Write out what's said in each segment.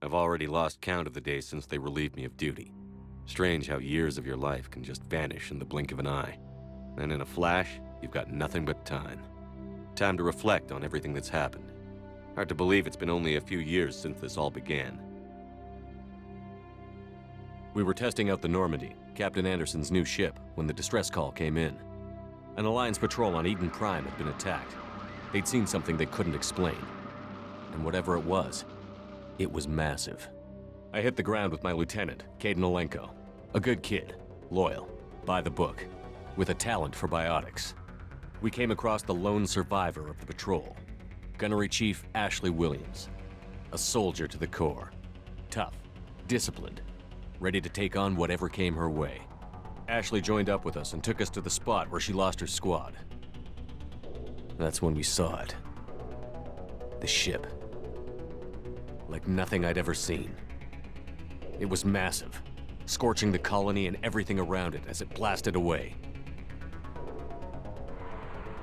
I've already lost count of the days since they relieved me of duty. Strange how years of your life can just vanish in the blink of an eye. And in a flash, you've got nothing but time. Time to reflect on everything that's happened. Hard to believe it's been only a few years since this all began. We were testing out the Normandy, Captain Anderson's new ship, when the distress call came in. An Alliance patrol on Eden Prime had been attacked. They'd seen something they couldn't explain. And whatever it was massive. I hit the ground with my lieutenant, Kaidan Alenko. A good kid, loyal, by the book, with a talent for biotics. We came across the lone survivor of the patrol, Gunnery Chief Ashley Williams. A soldier to the core. Tough, disciplined, ready to take on whatever came her way. Ashley joined up with us and took us to the spot where she lost her squad. That's when we saw it. The ship. Like nothing I'd ever seen. It was massive, scorching the colony and everything around it as it blasted away.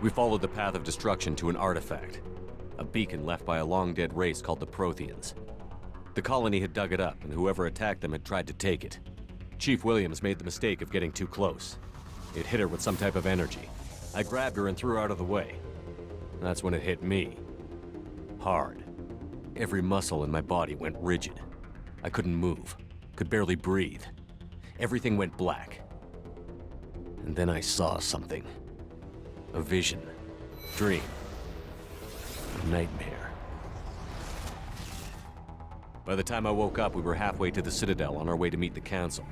We followed the path of destruction to an artifact, a beacon left by a long-dead race called the Protheans. The colony had dug it up, and whoever attacked them had tried to take it. Chief Williams made the mistake of getting too close. It hit her with some type of energy. I grabbed her and threw her out of the way. That's when it hit me. Hard. Every muscle in my body went rigid. I couldn't move, could barely breathe. Everything went black. And then I saw something. A vision. Dream. A nightmare. By the time I woke up, we were halfway to the Citadel on our way to meet the Council.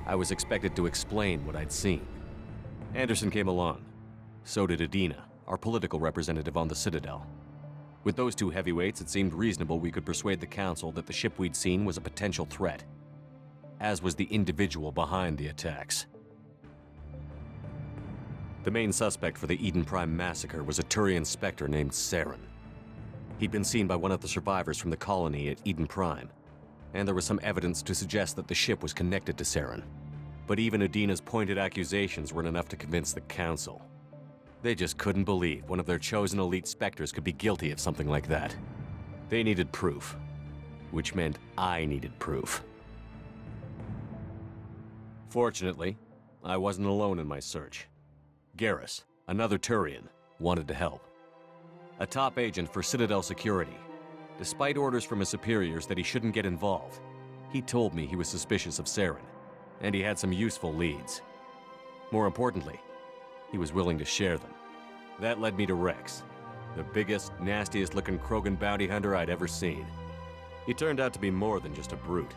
I was expected to explain what I'd seen. Anderson came along. So did Adina, our political representative on the Citadel. With those two heavyweights, it seemed reasonable we could persuade the Council that the ship we'd seen was a potential threat, as was the individual behind the attacks. The main suspect for the Eden Prime massacre was a Turian Spectre named Saren. He'd been seen by one of the survivors from the colony at Eden Prime, and there was some evidence to suggest that the ship was connected to Saren. But even Adina's pointed accusations weren't enough to convince the Council. They just couldn't believe one of their chosen elite Spectres could be guilty of something like that. They needed proof, which meant I needed proof. Fortunately, I wasn't alone in my search. Garrus, another Turian, wanted to help. A top agent for Citadel Security. Despite orders from his superiors that he shouldn't get involved, he told me he was suspicious of Saren, and he had some useful leads. More importantly, he was willing to share them. That led me to Rex, the biggest, nastiest-looking Krogan bounty hunter I'd ever seen. He turned out to be more than just a brute.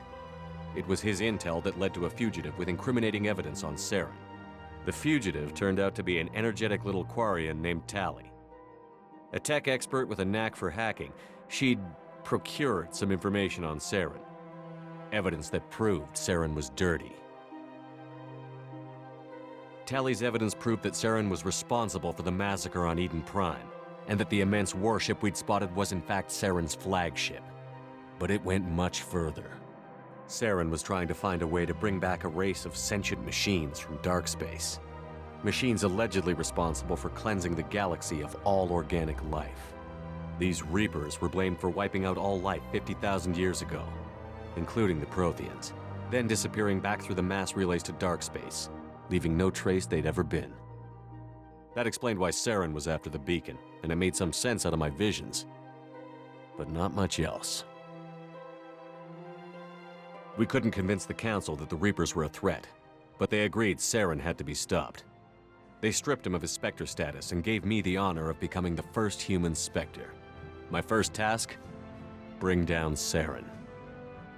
It was his intel that led to a fugitive with incriminating evidence on Saren. The fugitive turned out to be an energetic little Quarian named Tali. A tech expert with a knack for hacking, she'd procured some information on Saren. Evidence that proved Saren was dirty. Tali's evidence proved that Saren was responsible for the massacre on Eden Prime, and that the immense warship we'd spotted was in fact Saren's flagship. But it went much further. Saren was trying to find a way to bring back a race of sentient machines from dark space. Machines allegedly responsible for cleansing the galaxy of all organic life. These Reapers were blamed for wiping out all life 50,000 years ago, including the Protheans, then disappearing back through the mass relays to dark space, leaving no trace they'd ever been. That explained why Saren was after the beacon, and it made some sense out of my visions. But not much else. We couldn't convince the Council that the Reapers were a threat, but they agreed Saren had to be stopped. They stripped him of his Spectre status and gave me the honor of becoming the first human Spectre. My first task? Bring down Saren.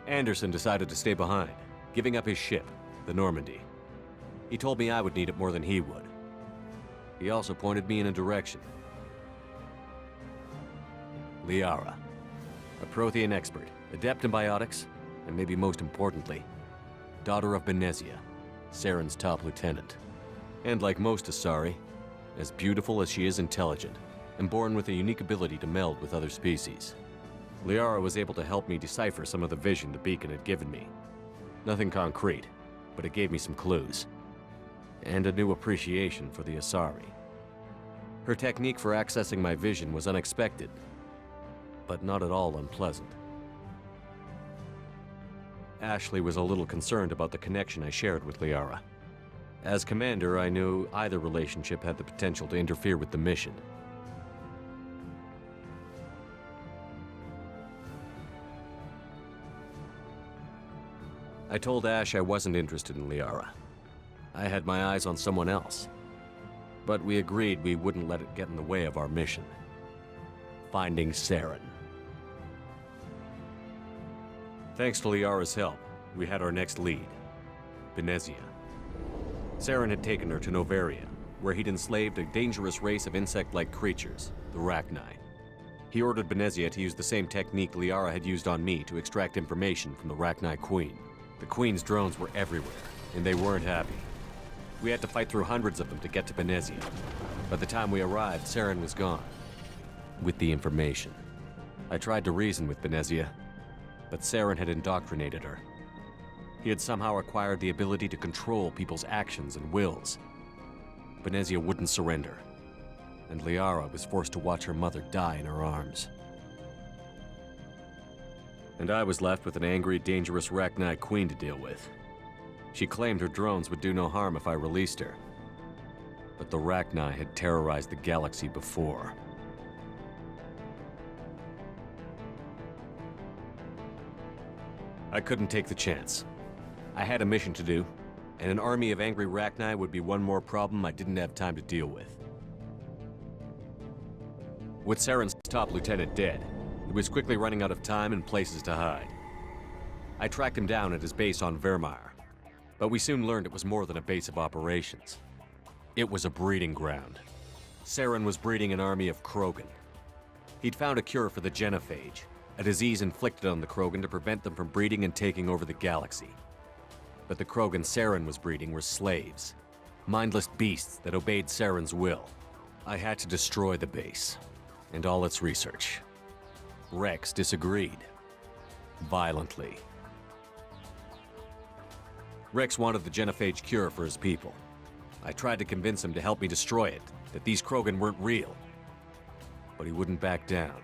Anderson decided to stay behind, giving up his ship, the Normandy. He told me I would need it more than he would. He also pointed me in a direction. Liara, a Prothean expert, adept in biotics, and maybe most importantly, daughter of Benezia, Saren's top lieutenant. And like most Asari, as beautiful as she is intelligent, and born with a unique ability to meld with other species. Liara was able to help me decipher some of the vision the beacon had given me. Nothing concrete, but it gave me some clues. And a new appreciation for the Asari. Her technique for accessing my vision was unexpected, but not at all unpleasant. Ashley was a little concerned about the connection I shared with Liara. As commander, I knew either relationship had the potential to interfere with the mission. I told Ash I wasn't interested in Liara. I had my eyes on someone else. But we agreed we wouldn't let it get in the way of our mission. Finding Saren. Thanks to Liara's help, we had our next lead, Benezia. Saren had taken her to Noveria, where he'd enslaved a dangerous race of insect-like creatures, the Rachni. He ordered Benezia to use the same technique Liara had used on me to extract information from the Rachni Queen. The Queen's drones were everywhere, and they weren't happy. We had to fight through hundreds of them to get to Benezia. By the time we arrived, Saren was gone. With the information. I tried to reason with Benezia, but Saren had indoctrinated her. He had somehow acquired the ability to control people's actions and wills. Benezia wouldn't surrender, and Liara was forced to watch her mother die in her arms. And I was left with an angry, dangerous Rachni Queen to deal with. She claimed her drones would do no harm if I released her. But the Rachni had terrorized the galaxy before. I couldn't take the chance. I had a mission to do, and an army of angry Rachni would be one more problem I didn't have time to deal with. With Saren's top lieutenant dead, he was quickly running out of time and places to hide. I tracked him down at his base on Vermeer, but we soon learned it was more than a base of operations. It was a breeding ground. Saren was breeding an army of Krogan. He'd found a cure for the genophage, a disease inflicted on the Krogan to prevent them from breeding and taking over the galaxy. But the Krogan Saren was breeding were slaves, mindless beasts that obeyed Saren's will. I had to destroy the base, and all its research. Rex disagreed. Violently. Rex wanted the genophage cure for his people. I tried to convince him to help me destroy it, that these Krogan weren't real. But he wouldn't back down.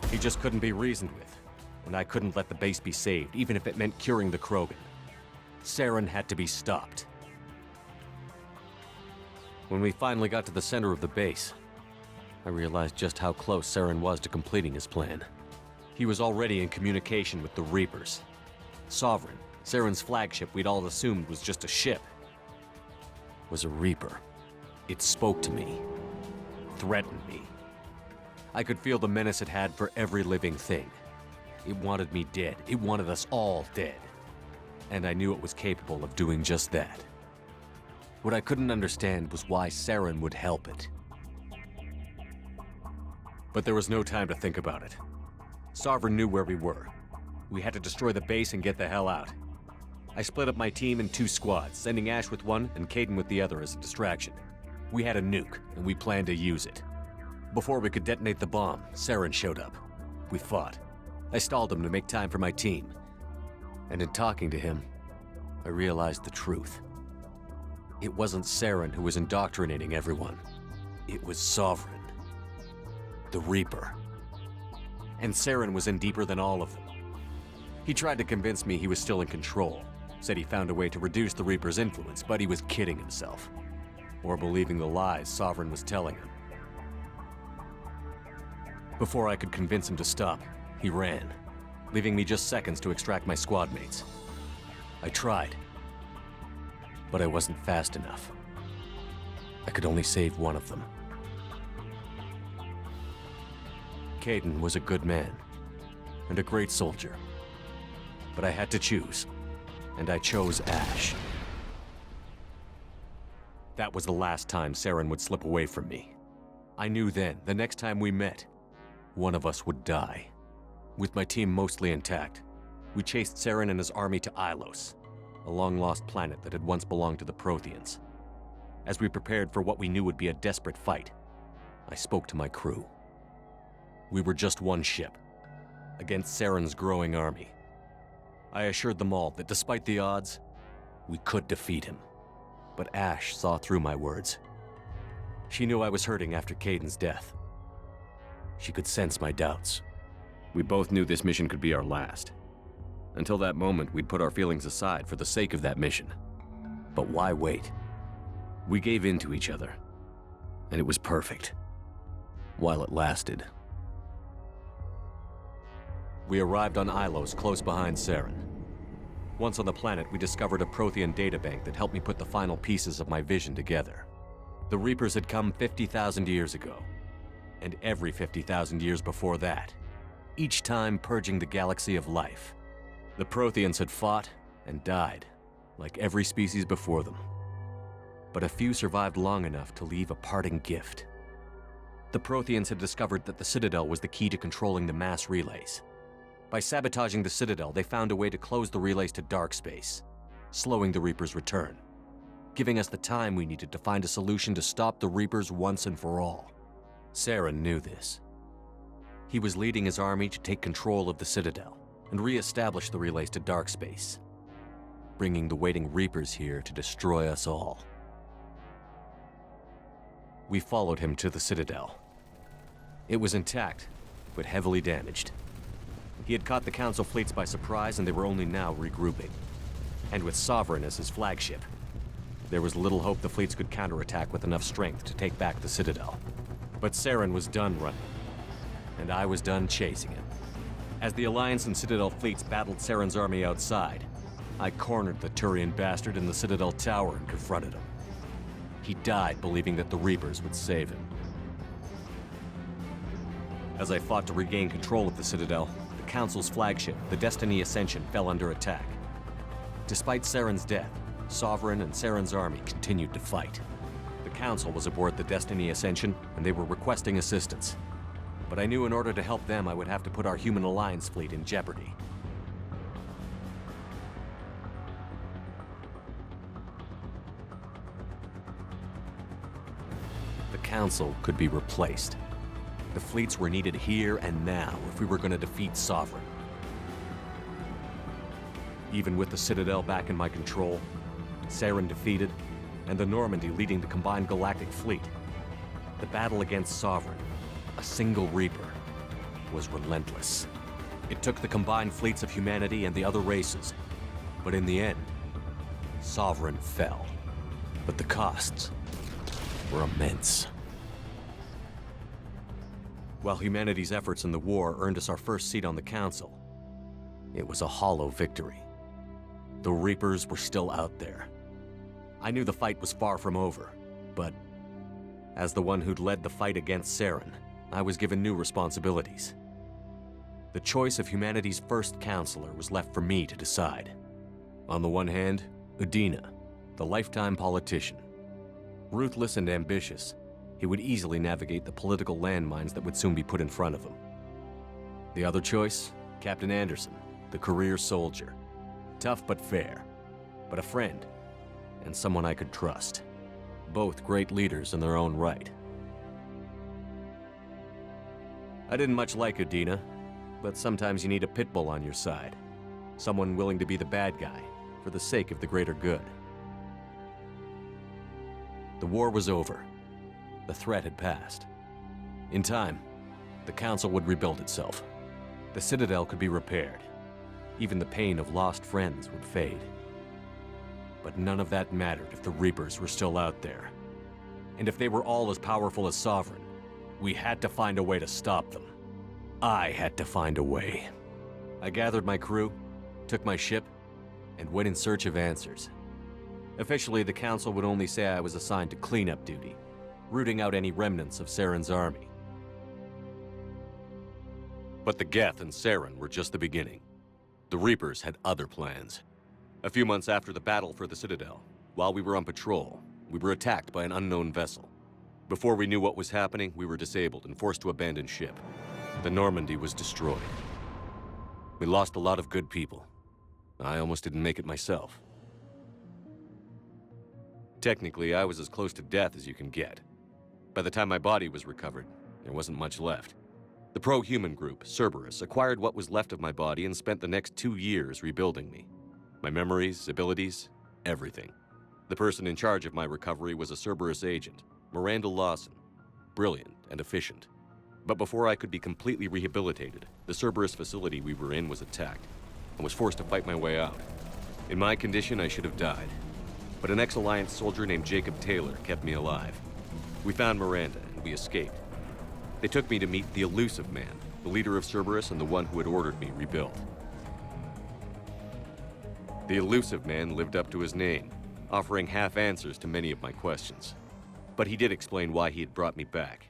He just couldn't be reasoned with, and I couldn't let the base be saved, even if it meant curing the Krogan. Saren had to be stopped. When we finally got to the center of the base, I realized just how close Saren was to completing his plan. He was already in communication with the Reapers. Sovereign, Saren's flagship we'd all assumed was just a ship, was a Reaper. It spoke to me, threatened me. I could feel the menace it had for every living thing. It wanted me dead. It wanted us all dead. And I knew it was capable of doing just that. What I couldn't understand was why Saren would help it. But there was no time to think about it. Sovereign knew where we were. We had to destroy the base and get the hell out. I split up my team in 2 squads, sending Ash with one and Kaidan with the other as a distraction. We had a nuke, and we planned to use it. Before we could detonate the bomb, Saren showed up. We fought. I stalled him to make time for my team. And in talking to him, I realized the truth. It wasn't Saren who was indoctrinating everyone. It was Sovereign. The Reaper. And Saren was in deeper than all of them. He tried to convince me he was still in control. Said he found a way to reduce the Reaper's influence, but he was kidding himself. Or believing the lies Sovereign was telling him. Before I could convince him to stop, he ran, leaving me just seconds to extract my squad mates. I tried, but I wasn't fast enough. I could only save one of them. Kaidan was a good man, and a great soldier. But I had to choose, and I chose Ash. That was the last time Saren would slip away from me. I knew then, the next time we met, one of us would die. With my team mostly intact, we chased Saren and his army to Ilos, a long-lost planet that had once belonged to the Protheans. As we prepared for what we knew would be a desperate fight, I spoke to my crew. We were just one ship, against Saren's growing army. I assured them all that despite the odds, we could defeat him. But Ash saw through my words. She knew I was hurting after Kaidan's death. She could sense my doubts. We both knew this mission could be our last. Until that moment, we'd put our feelings aside for the sake of that mission. But why wait? We gave in to each other, and it was perfect. While it lasted. We arrived on Ilos, close behind Saren. Once on the planet, we discovered a Prothean databank that helped me put the final pieces of my vision together. The Reapers had come 50,000 years ago, and every 50,000 years before that, each time purging the galaxy of life. The Protheans had fought and died, like every species before them. But a few survived long enough to leave a parting gift. The Protheans had discovered that the Citadel was the key to controlling the mass relays. By sabotaging the Citadel, they found a way to close the relays to dark space, slowing the Reapers' return, giving us the time we needed to find a solution to stop the Reapers once and for all. Saren knew this. He was leading his army to take control of the Citadel and re-establish the relays to dark space, bringing the waiting Reapers here to destroy us all. We followed him to the Citadel. It was intact, but heavily damaged. He had caught the Council fleets by surprise, and they were only now regrouping. And with Sovereign as his flagship, there was little hope the fleets could counterattack with enough strength to take back the Citadel. But Saren was done running, and I was done chasing him. As the Alliance and Citadel fleets battled Saren's army outside, I cornered the Turian bastard in the Citadel tower and confronted him. He died believing that the Reapers would save him. As I fought to regain control of the Citadel, the Council's flagship, the Destiny Ascension, fell under attack. Despite Saren's death, Sovereign and Saren's army continued to fight. The Council was aboard the Destiny Ascension, and they were requesting assistance. But I knew in order to help them, I would have to put our Human Alliance fleet in jeopardy. The Council could be replaced. The fleets were needed here and now if we were going to defeat Sovereign. Even with the Citadel back in my control, Saren defeated, and the Normandy leading the combined galactic fleet, the battle against Sovereign, a single Reaper, was relentless. It took the combined fleets of humanity and the other races, but in the end, Sovereign fell. But the costs were immense. While humanity's efforts in the war earned us our first seat on the Council, it was a hollow victory. The Reapers were still out there. I knew the fight was far from over, but as the one who'd led the fight against Saren, I was given new responsibilities. The choice of humanity's first counselor was left for me to decide. On the one hand, Udina, the lifetime politician. Ruthless and ambitious, he would easily navigate the political landmines that would soon be put in front of him. The other choice, Captain Anderson, the career soldier. Tough but fair, but a friend, and someone I could trust. Both great leaders in their own right. I didn't much like Udina, but sometimes you need a pit bull on your side. Someone willing to be the bad guy, for the sake of the greater good. The war was over. The threat had passed. In time, the Council would rebuild itself. The Citadel could be repaired. Even the pain of lost friends would fade. But none of that mattered if the Reapers were still out there. And if they were all as powerful as Sovereign, we had to find a way to stop them. I had to find a way. I gathered my crew, took my ship, and went in search of answers. Officially, the Council would only say I was assigned to cleanup duty, rooting out any remnants of Saren's army. But the Geth and Saren were just the beginning. The Reapers had other plans. A few months after the battle for the Citadel, while we were on patrol, we were attacked by an unknown vessel. Before we knew what was happening, we were disabled and forced to abandon ship. The Normandy was destroyed. We lost a lot of good people. I almost didn't make it myself. Technically, I was as close to death as you can get. By the time my body was recovered, there wasn't much left. The pro-human group, Cerberus, acquired what was left of my body and spent the next 2 years rebuilding me. My memories, abilities, everything. The person in charge of my recovery was a Cerberus agent, Miranda Lawson. Brilliant and efficient. But before I could be completely rehabilitated, the Cerberus facility we were in was attacked, and was forced to fight my way out. In my condition, I should have died. But an ex-Alliance soldier named Jacob Taylor kept me alive. We found Miranda, and we escaped. They took me to meet the Illusive Man, the leader of Cerberus and the one who had ordered me rebuilt. The Illusive Man lived up to his name, offering half answers to many of my questions. But he did explain why he had brought me back.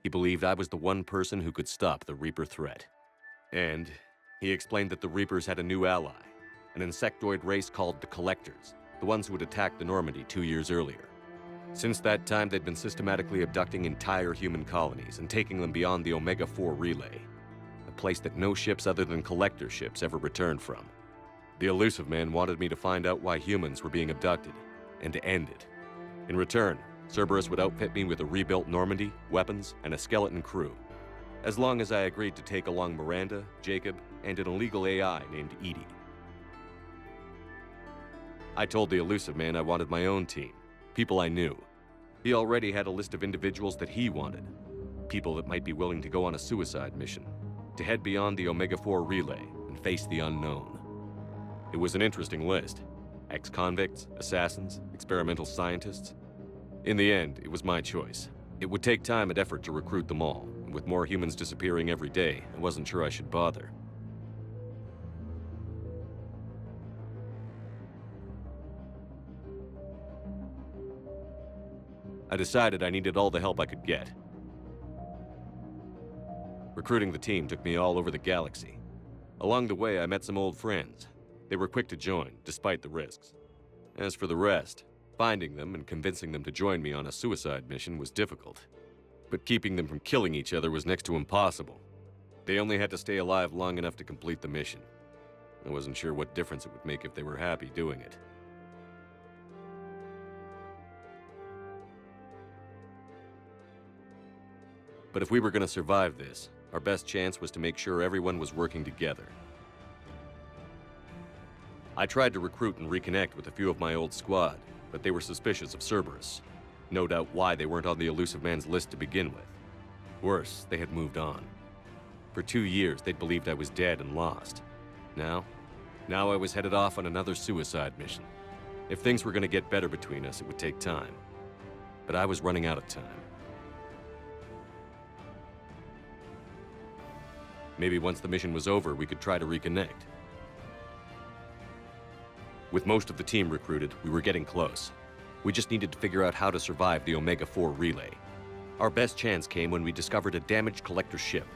He believed I was the one person who could stop the Reaper threat. And he explained that the Reapers had a new ally, an insectoid race called the Collectors, the ones who had attacked the Normandy 2 years earlier. Since that time, they'd been systematically abducting entire human colonies and taking them beyond the Omega-4 relay, a place that no ships other than Collector ships ever returned from. The Illusive Man wanted me to find out why humans were being abducted, and to end it. In return, Cerberus would outfit me with a rebuilt Normandy, weapons, and a skeleton crew, as long as I agreed to take along Miranda, Jacob, and an illegal AI named Edie. I told the Illusive Man I wanted my own team, people I knew. He already had a list of individuals that he wanted, people that might be willing to go on a suicide mission, to head beyond the Omega-4 relay and face the unknown. It was an interesting list. Ex-convicts, assassins, experimental scientists. In the end, it was my choice. It would take time and effort to recruit them all, and with more humans disappearing every day, I wasn't sure I should bother. I decided I needed all the help I could get. Recruiting the team took me all over the galaxy. Along the way, I met some old friends. They were quick to join, despite the risks. As for the rest, finding them and convincing them to join me on a suicide mission was difficult. But keeping them from killing each other was next to impossible. They only had to stay alive long enough to complete the mission. I wasn't sure what difference it would make if they were happy doing it. But if we were going to survive this, our best chance was to make sure everyone was working together. I tried to recruit and reconnect with a few of my old squad, but they were suspicious of Cerberus. No doubt why they weren't on the Illusive Man's list to begin with. Worse, they had moved on. For 2 years, they'd believed I was dead and lost. Now I was headed off on another suicide mission. If things were going to get better between us, it would take time. But I was running out of time. Maybe once the mission was over, we could try to reconnect. With most of the team recruited, we were getting close. We just needed to figure out how to survive the Omega-4 relay. Our best chance came when we discovered a damaged Collector ship.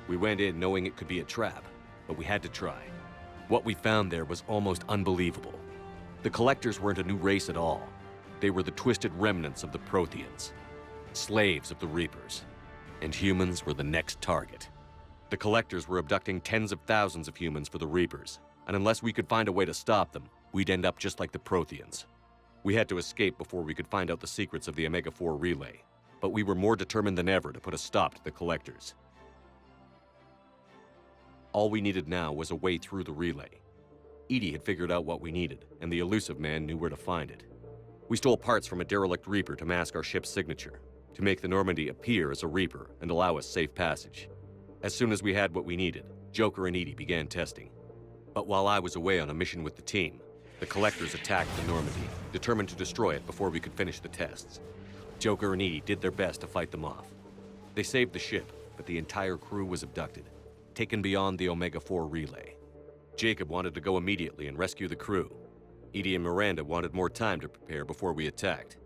We went in knowing it could be a trap, but we had to try. What we found there was almost unbelievable. The Collectors weren't a new race at all. They were the twisted remnants of the Protheans, slaves of the Reapers, and humans were the next target. The Collectors were abducting tens of thousands of humans for the Reapers, and unless we could find a way to stop them, we'd end up just like the Protheans. We had to escape before we could find out the secrets of the Omega-4 relay, but we were more determined than ever to put a stop to the Collectors. All we needed now was a way through the relay. Edie had figured out what we needed, and the Illusive Man knew where to find it. We stole parts from a derelict Reaper to mask our ship's signature, to make the Normandy appear as a Reaper and allow us safe passage. As soon as we had what we needed, Joker and Edie began testing. But while I was away on a mission with the team, the Collectors attacked the Normandy, determined to destroy it before we could finish the tests. Joker and Edie did their best to fight them off. They saved the ship, but the entire crew was abducted, taken beyond the Omega-4 relay. Jacob wanted to go immediately and rescue the crew. Edie and Miranda wanted more time to prepare before we attacked.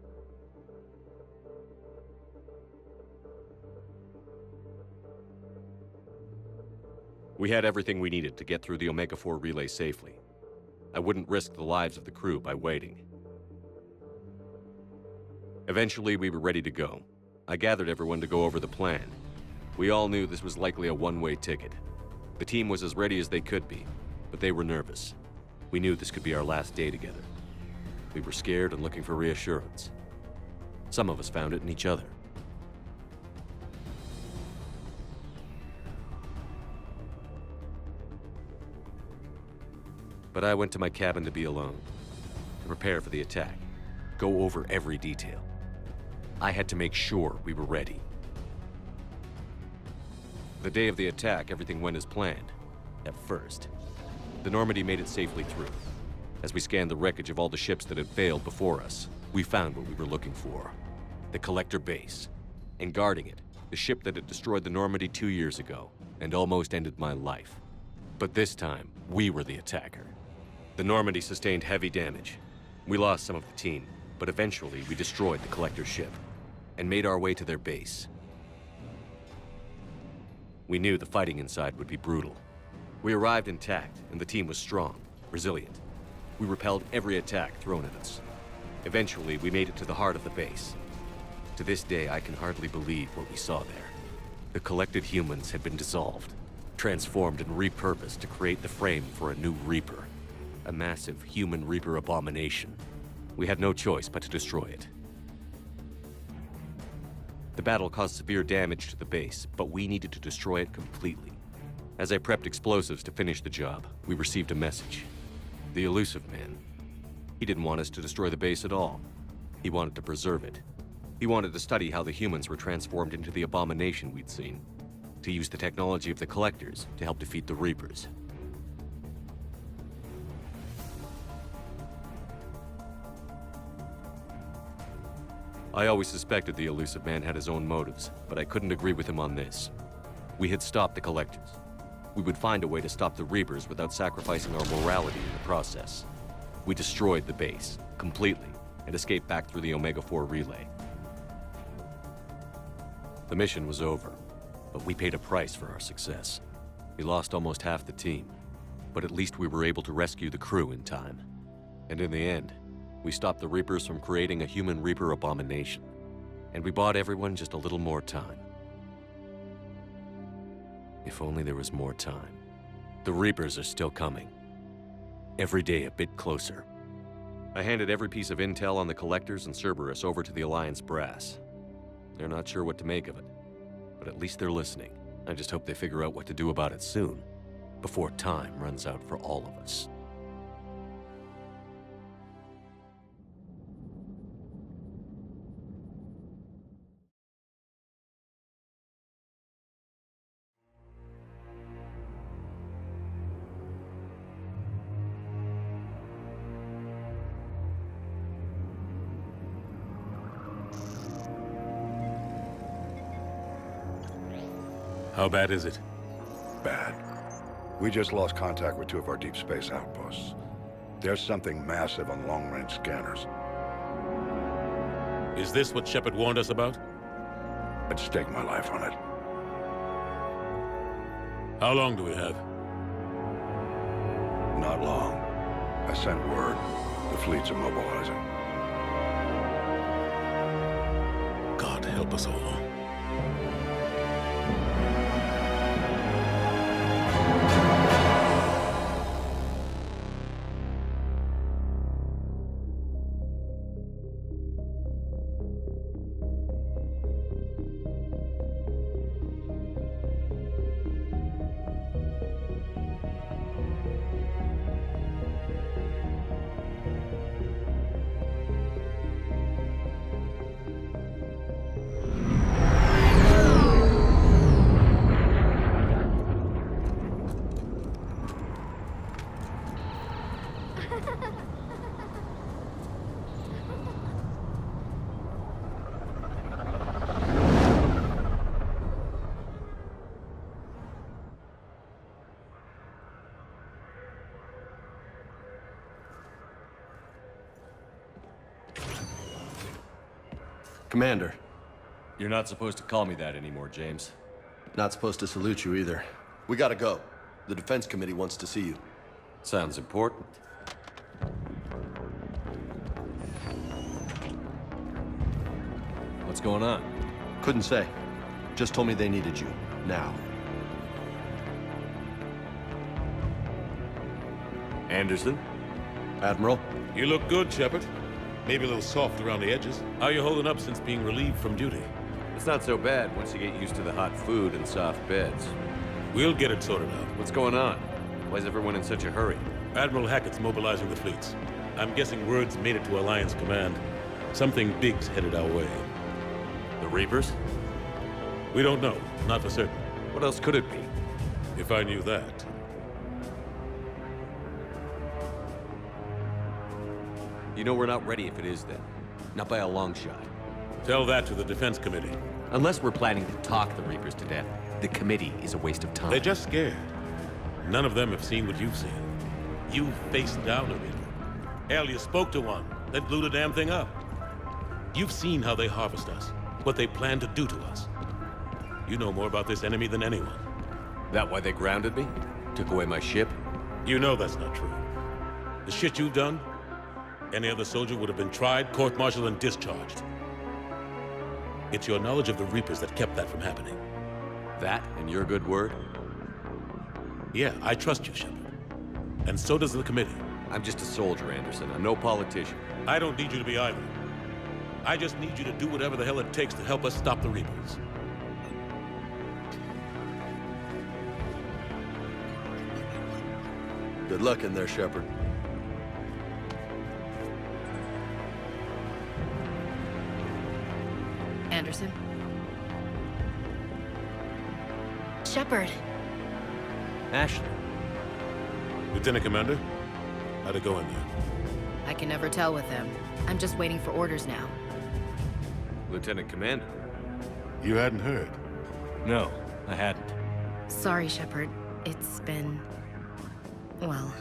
We had everything we needed to get through the Omega-4 relay safely. I wouldn't risk the lives of the crew by waiting. Eventually, we were ready to go. I gathered everyone to go over the plan. We all knew this was likely a one-way ticket. The team was as ready as they could be, but they were nervous. We knew this could be our last day together. We were scared and looking for reassurance. Some of us found it in each other. But I went to my cabin to be alone, to prepare for the attack, go over every detail. I had to make sure we were ready. The day of the attack, everything went as planned. At first. The Normandy made it safely through. As we scanned the wreckage of all the ships that had failed before us, we found what we were looking for. The Collector base. And guarding it, the ship that had destroyed the Normandy 2 years ago, and almost ended my life. But this time, we were the attacker. The Normandy sustained heavy damage. We lost some of the team, but eventually we destroyed the Collector ship, and made our way to their base. We knew the fighting inside would be brutal. We arrived intact, and the team was strong, resilient. We repelled every attack thrown at us. Eventually, we made it to the heart of the base. To this day, I can hardly believe what we saw there. The collected humans had been dissolved, transformed and repurposed to create the frame for a new Reaper. A massive human Reaper abomination. We had no choice but to destroy it. The battle caused severe damage to the base, but we needed to destroy it completely. As I prepped explosives to finish the job, we received a message. The Illusive Man. He didn't want us to destroy the base at all. He wanted to preserve it. He wanted to study how the humans were transformed into the abomination we'd seen. To use the technology of the Collectors to help defeat the Reapers. I always suspected the Illusive Man had his own motives, but I couldn't agree with him on this. We had stopped the Collectors. We would find a way to stop the Reapers without sacrificing our morality in the process. We destroyed the base, completely, and escaped back through the Omega-4 relay. The mission was over, but we paid a price for our success. We lost almost half the team, but at least we were able to rescue the crew in time. And in the end, we stopped the Reapers from creating a human Reaper abomination. And we bought everyone just a little more time. If only there was more time. The Reapers are still coming. Every day a bit closer. I handed every piece of intel on the Collectors and Cerberus over to the Alliance brass. They're not sure what to make of it, but at least they're listening. I just hope they figure out what to do about it soon, before time runs out for all of us. How bad is it? Bad. We just lost contact with 2 of our deep space outposts. There's something massive on long-range scanners. Is this what Shepard warned us about? I'd stake my life on it. How long do we have? Not long. I sent word. The fleet's immobilizing. God help us all. Commander. You're not supposed to call me that anymore, James. Not supposed to salute you either. We gotta go. The Defense Committee wants to see you. Sounds important. What's going on? Couldn't say. Just told me they needed you. Now. Anderson? Admiral? You look good, Shepard. Maybe a little soft around the edges. How you holding up since being relieved from duty? It's not so bad once you get used to the hot food and soft beds. We'll get it sorted out. What's going on? Why is everyone in such a hurry? Admiral Hackett's mobilizing the fleets. I'm guessing word's made it to Alliance Command. Something big's headed our way. The Reapers? We don't know. Not for certain. What else could it be? If I knew that. You know we're not ready if it is then. Not by a long shot. Tell that to the Defense Committee. Unless we're planning to talk the Reapers to death, the committee is a waste of time. They're just scared. None of them have seen what you've seen. You faced down a Reaper. Hell, you spoke to one, then blew the damn thing up. You've seen how they harvest us, what they plan to do to us. You know more about this enemy than anyone. That why they grounded me? Took away my ship? You know that's not true. The shit you've done, any other soldier would have been tried, court-martialed, and discharged. It's your knowledge of the Reapers that kept that from happening. That and your good word? Yeah, I trust you, Shepard. And so does the committee. I'm just a soldier, Anderson. I'm no politician. I don't need you to be either. I just need you to do whatever the hell it takes to help us stop the Reapers. Good luck in there, Shepard. Anderson? Shepard. Ashley. Lieutenant Commander, how'd it go in there? I can never tell with them. I'm just waiting for orders now. Lieutenant Commander. You hadn't heard? No, I hadn't. Sorry, Shepard. It's been... well...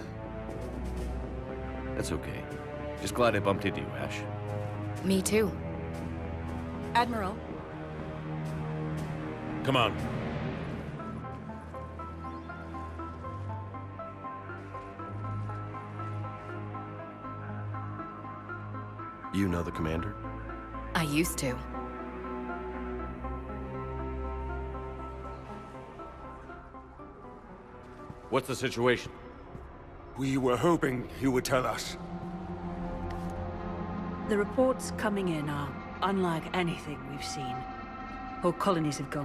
That's okay. Just glad I bumped into you, Ash. me too. Admiral, Come on. You know the commander? I used to. What's the situation? We were hoping you would tell us. the reports coming in are unlike anything we've seen. Whole colonies have gone